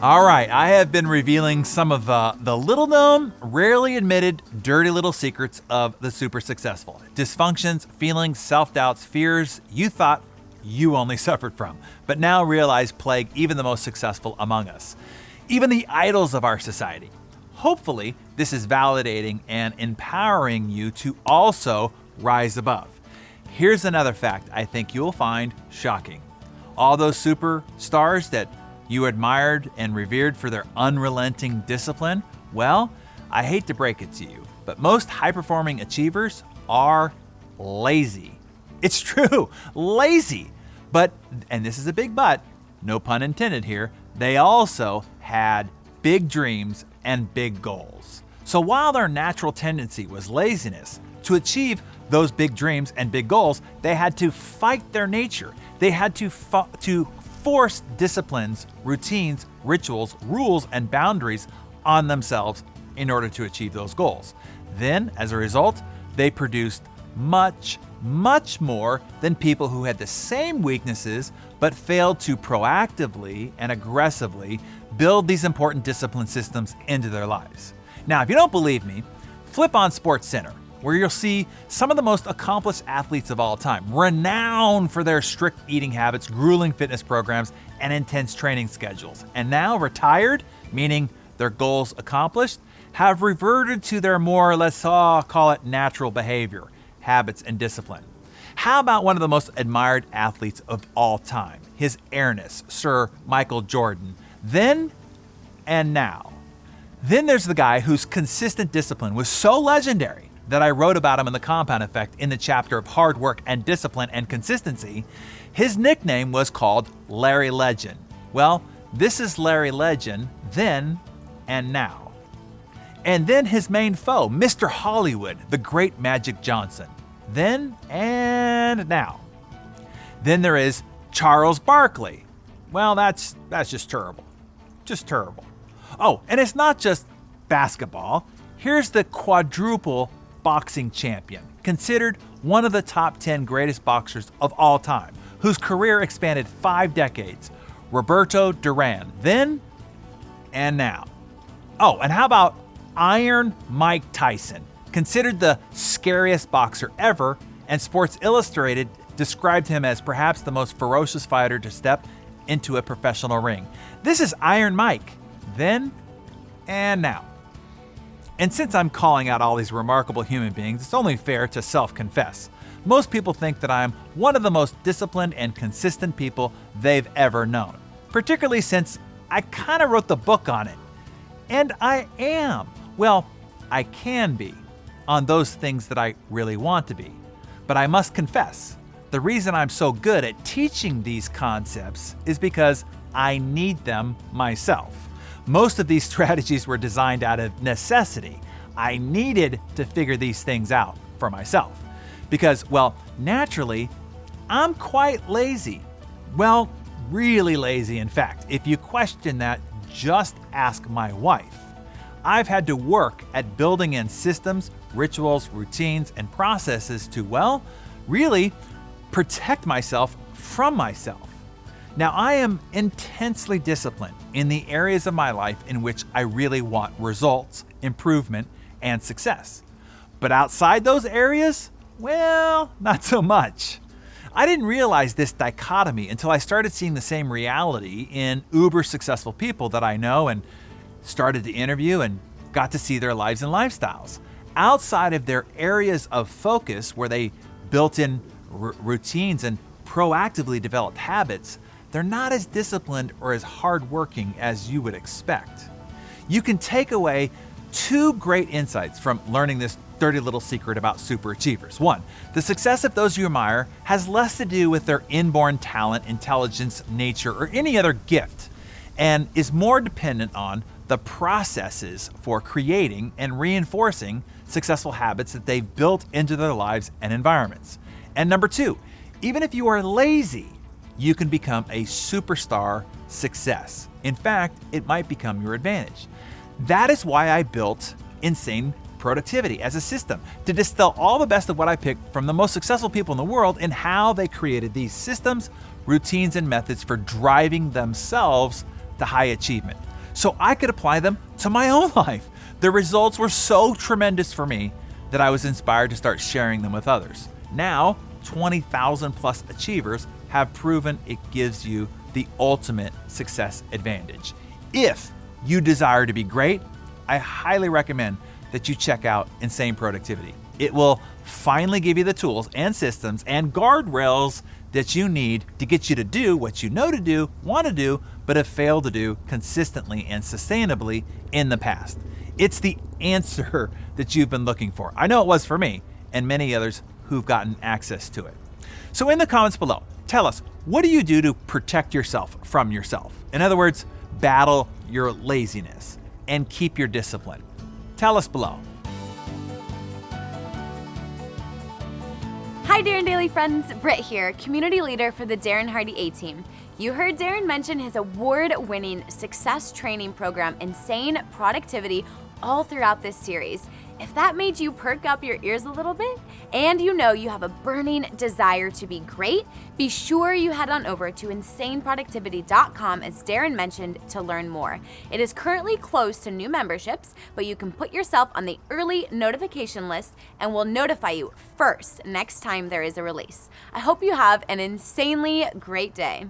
All right, I have been revealing some of the little known, rarely admitted, dirty little secrets of the super successful. Dysfunctions, feelings, self-doubts, fears you thought you only suffered from, but now realize plague even the most successful among us, even the idols of our society. Hopefully, this is validating and empowering you to also rise above. Here's another fact I think you'll find shocking. All those superstars that you admired and revered for their unrelenting discipline, well, I hate to break it to you, but most high-performing achievers are lazy. It's true, lazy. But, and this is a big but, no pun intended here, they also had big dreams and big goals. So while their natural tendency was laziness, to achieve those big dreams and big goals, they had to fight their nature. They had to force disciplines, routines, rituals, rules, and boundaries on themselves in order to achieve those goals. Then, as a result, they produced much more than people who had the same weaknesses but failed to proactively and aggressively build these important discipline systems into their lives. Now, if you don't believe me, flip on SportsCenter, where you'll see some of the most accomplished athletes of all time, renowned for their strict eating habits, grueling fitness programs, and intense training schedules. And now retired, meaning their goals accomplished, have reverted to their more, let's call it natural behavior, habits, and discipline. How about one of the most admired athletes of all time, His Airness, Sir Michael Jordan, then and now? Then there's the guy whose consistent discipline was so legendary that I wrote about him in The Compound Effect in the chapter of hard work and discipline and consistency. His nickname was called Larry Legend. Well, this is Larry Legend then and now. And then his main foe, Mr. Hollywood, the great Magic Johnson, then and now. Then there is Charles Barkley. Well, that's just terrible. Just terrible. Oh, and it's not just basketball. Here's the quadruple boxing champion, considered one of the top 10 greatest boxers of all time, whose career expanded 5 decades, Roberto Duran, then and now. Oh, and how about Iron Mike Tyson, considered the scariest boxer ever, and Sports Illustrated described him as perhaps the most ferocious fighter to step into a professional ring. This is Iron Mike, then and now. And since I'm calling out all these remarkable human beings, it's only fair to self-confess. Most people think that I'm one of the most disciplined and consistent people they've ever known, particularly since I kind of wrote the book on it. And I am. Well, I can be on those things that I really want to be. But I must confess, the reason I'm so good at teaching these concepts is because I need them myself. Most of these strategies were designed out of necessity. I needed to figure these things out for myself. Because, well, naturally, I'm quite lazy. Well, really lazy, in fact. If you question that, just ask my wife. I've had to work at building in systems, rituals, routines, and processes to, well, really protect myself from myself. Now, I am intensely disciplined in the areas of my life in which I really want results, improvement, and success. But outside those areas, well, not so much. I didn't realize this dichotomy until I started seeing the same reality in uber successful people that I know and started to interview and got to see their lives and lifestyles. Outside of their areas of focus where they built in routines and proactively developed habits, they're not as disciplined or as hardworking as you would expect. You can take away 2 great insights from learning this dirty little secret about super achievers. 1, the success of those you admire has less to do with their inborn talent, intelligence, nature, or any other gift, and is more dependent on the processes for creating and reinforcing successful habits that they've built into their lives and environments. And number 2, even if you are lazy, you can become a superstar success. In fact, it might become your advantage. That is why I built Insane Productivity as a system, to distill all the best of what I picked from the most successful people in the world and how they created these systems, routines, and methods for driving themselves to high achievement. so I could apply them to my own life. The results were so tremendous for me that I was inspired to start sharing them with others. Now, 20,000 plus achievers have proven it gives you the ultimate success advantage. If you desire to be great, I highly recommend that you check out Insane Productivity. It will finally give you the tools and systems and guardrails that you need to get you to do what you know to do, want to do, but have failed to do consistently and sustainably in the past. It's the answer that you've been looking for. I know it was for me and many others who've gotten access to it. So in the comments below, tell us, what do you do to protect yourself from yourself? In other words, battle your laziness and keep your discipline. Tell us below. Hi Darren Daily friends, Britt here, community leader for the Darren Hardy A-Team. You heard Darren mention his award-winning success training program, Insane Productivity, all throughout this series. If that made you perk up your ears a little bit, and you know you have a burning desire to be great, be sure you head on over to insaneproductivity.com, as Darren mentioned, to learn more. It is currently closed to new memberships, but you can put yourself on the early notification list and we'll notify you first next time there is a release. I hope you have an insanely great day.